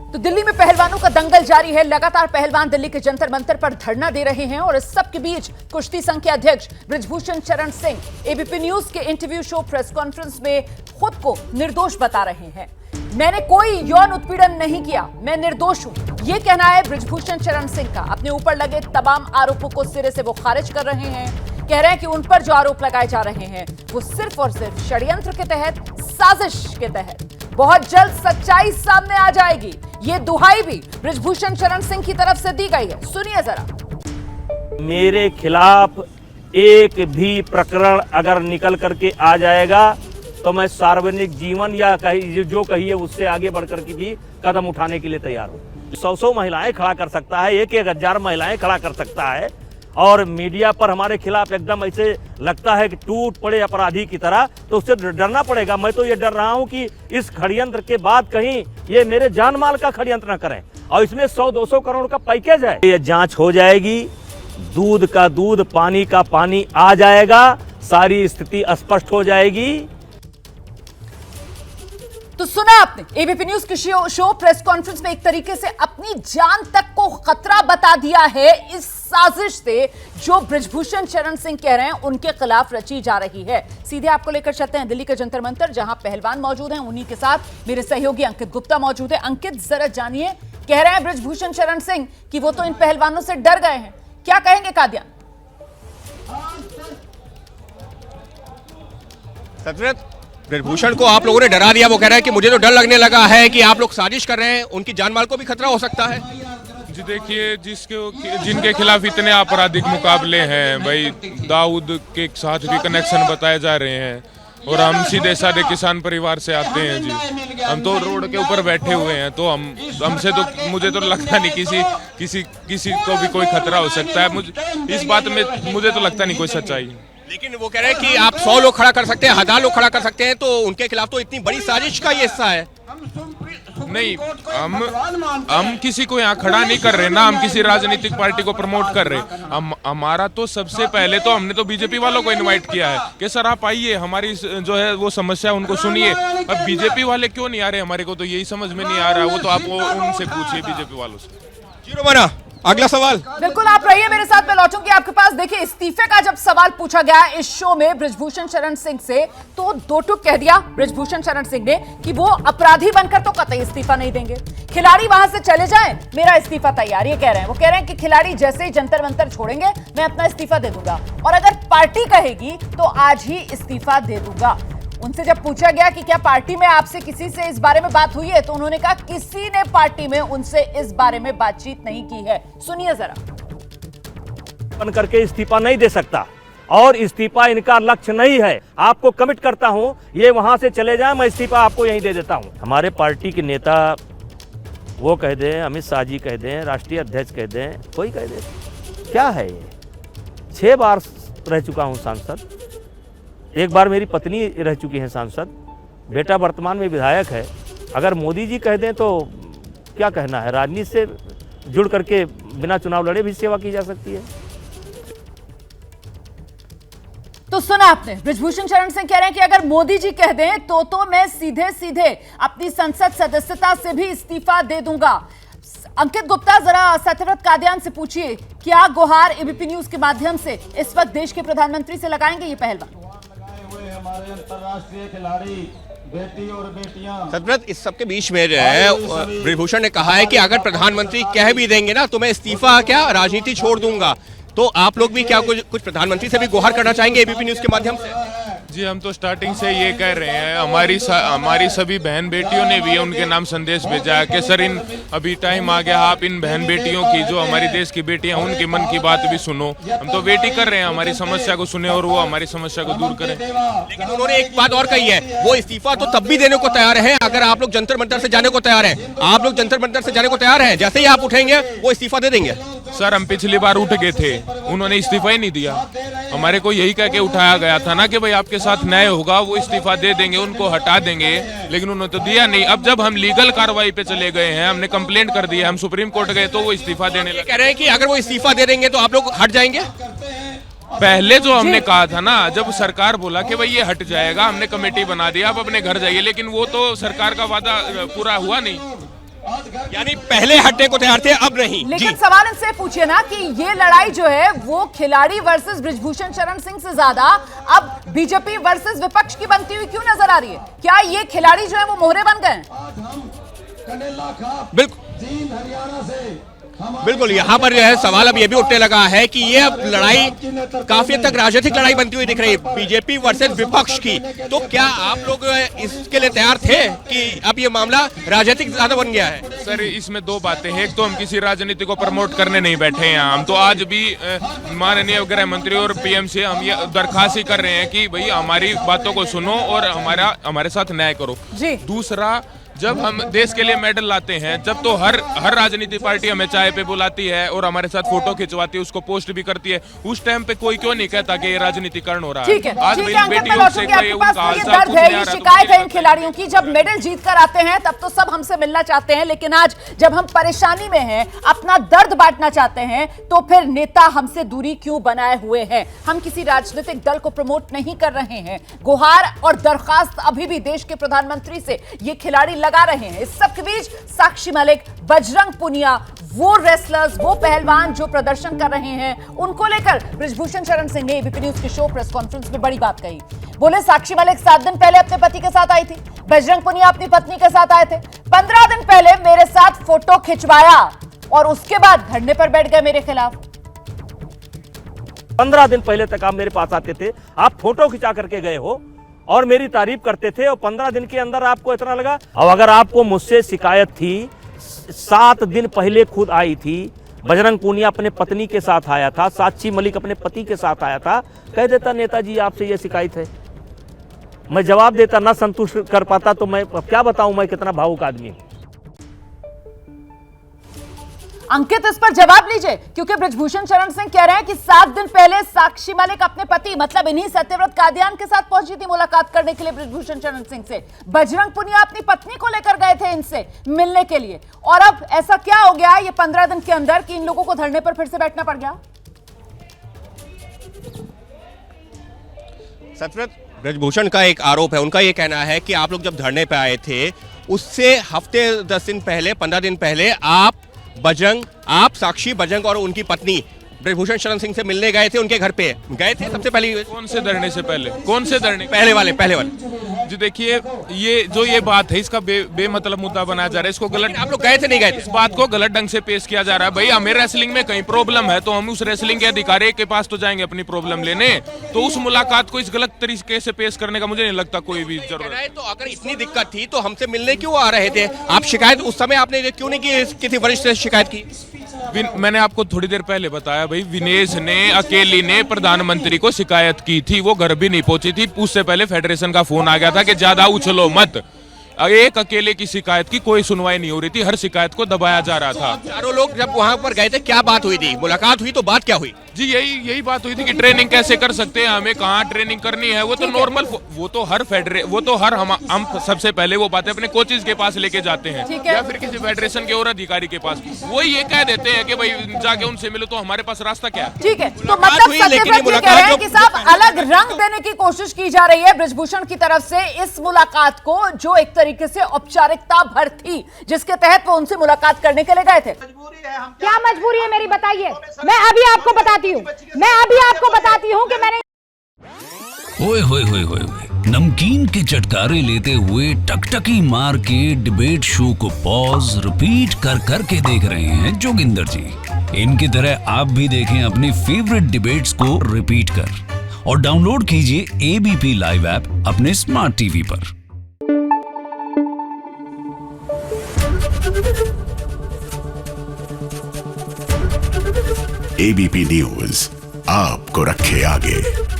तो दिल्ली में पहलवानों का दंगल जारी है। लगातार पहलवान दिल्ली के जंतर मंतर पर धरना दे रहे हैं और इस सब के बीच कुश्ती संघ के अध्यक्ष बृजभूषण शरण सिंह एबीपी न्यूज के इंटरव्यू शो प्रेस कॉन्फ्रेंस में खुद को निर्दोष बता रहे हैं। मैंने कोई यौन उत्पीड़न नहीं किया, मैं निर्दोष हूं, यह कहना है बृजभूषण शरण सिंह का। अपने ऊपर लगे तमाम आरोपों को सिरे से वो खारिज कर रहे हैं। कह रहे हैं कि उन पर जो आरोप लगाए जा रहे हैं वो सिर्फ और सिर्फ षड्यंत्र के तहत, साजिश के तहत। बहुत जल्द सच्चाई सामने आ जाएगी, ये दुहाई भी बृजभूषण शरण सिंह की तरफ से दी गई है। सुनिए जरा। मेरे खिलाफ एक भी प्रकरण अगर निकल करके आ जाएगा तो मैं सार्वजनिक जीवन या जो कहिए उससे आगे बढ़कर के भी कदम उठाने के लिए तैयार हूं। 100 महिलाएं खड़ा कर सकता है, 1,000 महिलाएं खड़ा कर सकता है और मीडिया पर हमारे खिलाफ एकदम ऐसे लगता है कि टूट पड़े अपराधी की तरह, तो उससे डरना पड़ेगा। मैं तो ये डर रहा हूं कि इस षड्यंत्र के बाद कहीं ये मेरे जान माल का षड्यंत्र न करें। और इसमें 100-200 करोड़ का पैकेज है। ये जांच हो जाएगी, दूध का दूध, पानी का पानी आ जाएगा, सारी स्थिति स्पष्ट हो जाएगी। तो सुना आपने एबीपी न्यूज के शो प्रेस कॉन्फ्रेंस में एक तरीके से अपनी जान तक को खतरा बता दिया है इस साजिश से जो बृजभूषण शरण सिंह कह रहे हैं उनके खिलाफ रची जा रही है। सीधे आपको लेकर चलते हैं दिल्ली के जंतर मंतर, जहां पहलवान मौजूद हैं। उन्हीं के साथ मेरे सहयोगी अंकित गुप्ता मौजूद है। अंकित, जरा जानिए, कह रहे हैं बृजभूषण शरण सिंह कि वो तो इन पहलवानों से डर गए हैं, क्या कहेंगे कादियान? सतरत बृजभूषण को आप लोगों ने डरा दिया। वो कह रहा है कि मुझे तो डर लगने लगा है कि आप लोग साजिश कर रहे हैं, उनकी जान माल को भी खतरा हो सकता है। जी देखिए, जिनके खिलाफ इतने आपराधिक मुकाबले हैं, भाई दाऊद के साथ भी कनेक्शन बताए जा रहे हैं और हम सीधे साधे किसान परिवार से आते हैं जी। हम तो रोड के ऊपर बैठे हुए हैं, तो हमसे तो मुझे तो लगता नहीं किसी को भी कोई खतरा हो सकता है। इस बात में मुझे तो लगता नहीं कोई सच्चाई है। लेकिन वो कह रहे हैं कि आप 100 लोग खड़ा कर सकते हैं, 1000 लोग खड़ा कर सकते हैं, तो उनके खिलाफ तो इतनी बड़ी साजिश का ये हिस्सा है। नहीं, हम किसी को यहाँ खड़ा नहीं कर रहे ना, हम किसी राजनीतिक पार्टी को प्रमोट कर रहे। हमारा तो सबसे पहले तो हमने तो बीजेपी वालों को इनवाइट किया है कि सर आप आइए, हमारी जो है वो समस्या उनको सुनिए। अब बीजेपी वाले क्यों नहीं आ रहे, हमारे को तो यही समझ में नहीं आ रहा। वो तो आप उनसे पूछिए बीजेपी वालों से। जीरो बना अगला सवाल। बिल्कुल, आप रहिए मेरे साथ, मैं लौटूंगी आपके पास। देखिए, इस्तीफे का जब सवाल पूछा गया इस शो में बृजभूषण शरण सिंह से, तो दो टुक कह दिया बृजभूषण शरण सिंह ने कि वो अपराधी बनकर तो कतई इस्तीफा नहीं देंगे। खिलाड़ी वहां से चले जाएं, मेरा इस्तीफा तैयार, ये कह रहे हैं। वो कह रहे हैं कि खिलाड़ी जैसे ही जंतर मंतर छोड़ेंगे मैं अपना इस्तीफा दे दूंगा, और अगर पार्टी कहेगी तो आज ही इस्तीफा दे दूंगा। उनसे जब पूछा गया कि क्या पार्टी में आपसे किसी से इस बारे में बात हुई है, तो उन्होंने कहा किसी ने पार्टी में उनसे इस बारे में बातचीत नहीं की है। सुनिए जरा। बन करके इस्तीफा नहीं दे सकता और इस्तीफा इनका लक्ष्य नहीं है। आपको कमिट करता हूं, ये वहां से चले जाएं, मैं इस्तीफा आपको यहीं दे देता हूं। हमारे पार्टी के नेता वो कह दें, अमित शाह जी कह दें, राष्ट्रीय अध्यक्ष कह दें, कोई कह दे, क्या है ये? 6 बार रह चुका हूं सांसद, एक बार मेरी पत्नी रह चुकी है सांसद, बेटा वर्तमान में विधायक है। अगर मोदी जी कह दें तो क्या कहना है? राजनीति से जुड़ करके बिना चुनाव लड़े भी सेवा की जा सकती है। तो सुना आपने, बृजभूषण शरण सिंह कह रहे हैं कि अगर मोदी जी कह दें तो मैं सीधे सीधे अपनी संसद सदस्यता से भी इस्तीफा दे दूंगा। अंकित गुप्ता, जरा सत्यव्रत कादियान से पूछिए, क्या गुहार एबीपी न्यूज के माध्यम से इस वक्त देश के प्रधानमंत्री से लगाएंगे ये पहलवान? हमारे अंतर्राष्ट्रीय खिलाड़ी बेटी और बेटियां। सतरत इस सबके बीच में बृजभूषण ने कहा है कि अगर प्रधानमंत्री कह भी देंगे ना तो मैं इस्तीफा क्या राजनीति छोड़ दूंगा। तो आप लोग भी क्या कुछ प्रधानमंत्री से भी गुहार करना चाहेंगे एबीपी न्यूज के माध्यम से? जी, हम तो स्टार्टिंग से ये कह रहे हैं, हमारी सभी बहन बेटियों ने भी उनके नाम संदेश भेजा है कि सर अभी टाइम आ गया, आप इन बहन बेटियों की, जो हमारी देश की बेटियां, उनके मन की बात भी सुनो। हम तो वेट ही कर रहे हैं, हमारी समस्या को सुने और वो हमारी समस्या को दूर करें। लेकिन उन्होंने एक बात और कही है, वो इस्तीफा तो तब भी देने को तैयार है अगर आप लोग जंतर मंतर से जाने को तैयार है। आप लोग जंतर मंतर से जाने को तैयार है, जैसे ही आप उठेंगे वो इस्तीफा दे देंगे। सर, हम पिछली बार उठ गए थे, उन्होंने इस्तीफा ही नहीं दिया। हमारे को यही कह के उठाया गया था ना कि भाई आपके साथ न्याय होगा, वो इस्तीफा दे देंगे, उनको हटा देंगे, लेकिन उन्होंने तो दिया नहीं। अब जब हम लीगल कार्रवाई पे चले गए हैं, हमने कंप्लेंट कर दी है, हम सुप्रीम कोर्ट गए तो वो इस्तीफा देने लगे। कह रहे हैं कि अगर वो इस्तीफा दे देंगे तो आप लोग हट जाएंगे। पहले जो हमने कहा था ना, जब सरकार बोला कि भाई ये हट जाएगा, हमने कमेटी बना दिया, आप अपने घर जाइए, लेकिन वो तो सरकार का वादा पूरा हुआ नहीं। यानी पहले हटने को तैयार थे, अब नहीं। लेकिन सवाल इनसे पूछिए ना कि ये लड़ाई जो है वो खिलाड़ी वर्सेस ब्रिजभूषण शरण सिंह से ज्यादा अब बीजेपी वर्सेस विपक्ष की बनती हुई क्यों नजर आ रही है? क्या ये खिलाड़ी जो है वो मोहरे बन गए? बिल्कुल बिल्कुल, यहाँ पर जो है सवाल अब ये भी उठने लगा है कि ये अब लड़ाई काफी हद तक राजनीतिक लड़ाई बनती हुई दिख रही है, बीजेपी वर्सेस विपक्ष की। तो क्या आप लोग इसके लिए तैयार थे कि अब ये मामला राजनीतिक ज्यादा बन गया है? सर इसमें दो बातें हैं। एक तो हम किसी राजनीति को प्रमोट करने नहीं बैठे हैं, हम तो आज भी माननीय गृह मंत्री और पीएम से हम ये दरखास्त ही कर रहे हैं कि भाई हमारी बातों को सुनो और हमारे साथ न्याय करो। दूसरा, जब हम देश के लिए मेडल लाते हैं, जब तो हर राजनीतिक पार्टी हमें चाय पे बुलाती है और हमारे साथ फोटो खिंचवाती है, उसको पोस्ट भी करती है, उस टाइम पे कोई क्यों नहीं कहता कि ये राजनीतिकरण हो रहा है? ठीक है, आज ठीक मेरी है, बेटी अंकित, से मैं कोई उनका हाल चाल दर्द पूछने है, आ ये रहा है, शिकायत है इन खिलाड़ियों की। जब मेडल जीत कर आते हैं तब तो सब हमसे मिलना चाहते हैं, लेकिन आज जब हम परेशानी में हैं, अपना दर्द बांटना चाहते हैं, तो फिर नेता हमसे दूरी क्यों बनाए हुए हैं? हम किसी राजनीतिक दल को प्रमोट नहीं कर रहे हैं। गुहार और दरखास्त अभी भी देश के प्रधानमंत्री से ये खिलाड़ी लगा रहे हैं। इस सब के बीच साक्षी मलिक, बजरंग पुनिया, वो रेसलर्स, वो पहलवान जो प्रदर्शन कर रहे हैं, उनको लेकर ब्रिजभूषण शरण सिंह ने एबीपी न्यूज के शो प्रेस कॉन्फ्रेंस में बड़ी बात कही। बोले साक्षी मलिक 7 दिन पहले अपने पति के साथ आई थी, बजरंग पुनिया अपनी पत्नी के साथ आए थे, 15 दिन पहले मेरे साथ फोटो खिंचवाया और उसके बाद धरने पर बैठ गए मेरे खिलाफ। 15 दिन पहले तक आप मेरे पास आते थे, आप फोटो खिंचा करके गए हो और मेरी तारीफ करते थे, और 15 दिन के अंदर आपको इतना लगा। और अगर आपको मुझसे शिकायत थी, 7 दिन पहले खुद आई थी, बजरंग पूनिया अपने पत्नी के साथ आया था, साक्षी मलिक अपने पति के साथ आया था, कह देता नेताजी आपसे ये शिकायत है, मैं जवाब देता, ना संतुष्ट कर पाता तो मैं क्या बताऊं मैं कितना भावुक आदमी हूं। अंकित इस पर जवाब लीजिए, क्योंकि ब्रिजभूषण शरण सिंह कह रहे हैं कि 7 दिन पहले साक्षी मलिक अपने पति मतलब इन्हीं सत्यव्रत कादियान के साथ पहुंची थी मुलाकात करने के लिए ब्रिजभूषण शरण सिंह से। बजरंग पुनिया अपनी पत्नी को लेकर गए थे इनसे मिलने के लिए, और अब ऐसा क्या हो गया ये 15 दिन के अंदर कि इन लोगों को धरने पर फिर से बैठना पड़ गया? सत्यव्रत, ब्रिजभूषण का एक आरोप है, उनका ये कहना है कि आप लोग जब धरने पे आए थे उससे हफ्ते 10 दिन पहले, 15 दिन पहले आप साक्षी, बजरंग और उनकी पत्नी ब्रिजभूषण शरण सिंह से मिलने गए थे, उनके घर पे गए थे सबसे पहले। कौन से धरने से पहले? कौन से धरने? पहले वाले। जी देखिए, ये बात है, इसका बेमतलब मुद्दा बनाया जा रहा है, इसको गलत। आप लोग गए थे नहीं गए थे? इस बात को गलत ढंग से पेश किया जा रहा है। भाई हमें रेसलिंग में कहीं प्रॉब्लम है तो हम उस रेसलिंग के अधिकारी के पास तो जाएंगे अपनी प्रॉब्लम लेने, तो उस मुलाकात को इस गलत तरीके से पेश करने का मुझे नहीं लगता कोई भी जरूरत है। तो अगर इतनी दिक्कत थी तो हमसे मिलने क्यों आ रहे थे? आप शिकायत उस समय आपने क्यों नहीं की, किसी वरिष्ठ से शिकायत की? मैंने आपको थोड़ी देर पहले बताया, भाई विनेश ने अकेली ने प्रधानमंत्री को शिकायत की थी, वो घर भी नहीं पहुंची थी, उससे पहले फेडरेशन का फोन आ गया था कि ज्यादा उछलो मत। एक अकेले की शिकायत की कोई सुनवाई नहीं हो रही थी, हर शिकायत को दबाया जा रहा था। चारों लोग जब वहां पर गए थे क्या बात हुई थी? मुलाकात हुई तो बात क्या हुई? जी यही बात हुई थी कि ट्रेनिंग कैसे कर सकते हैं, हमें कहाँ ट्रेनिंग करनी है, वो तो नॉर्मल, वो तो हर हम सबसे पहले वो बातें अपने कोचेज के पास लेके जाते हैं या फिर किसी फेडरेशन के और अधिकारी के पास, वो ये कह देते हैं कि भाई जाके उनसे मिलो, तो हमारे पास रास्ता क्या है? ठीक है, तो मतलब सत्यव्रत ये कह रहे हैं कि साहब अलग रंग देने की कोशिश की जा रही है ब्रिजभूषण की तरफ से इस मुलाकात को, जो एक तरीके से औपचारिकता भर थी, जिसके तहत वो उनसे मुलाकात करने के लिए गए थे। क्या मजबूरी है मेरी, बताइए। मैं अभी आपको बताती हूँ कि मैंने ओए होए होए होए नमकीन के चटकारे लेते हुए टकटकी मार के डिबेट शो को पॉज रिपीट कर करके देख रहे हैं जोगिंदर जी। इनकी तरह आप भी देखें अपनी फेवरेट डिबेट्स को रिपीट कर, और डाउनलोड कीजिए एबीपी लाइव ऐप अपने स्मार्ट टीवी पर। एबीपी न्यूज आपको रखे आगे।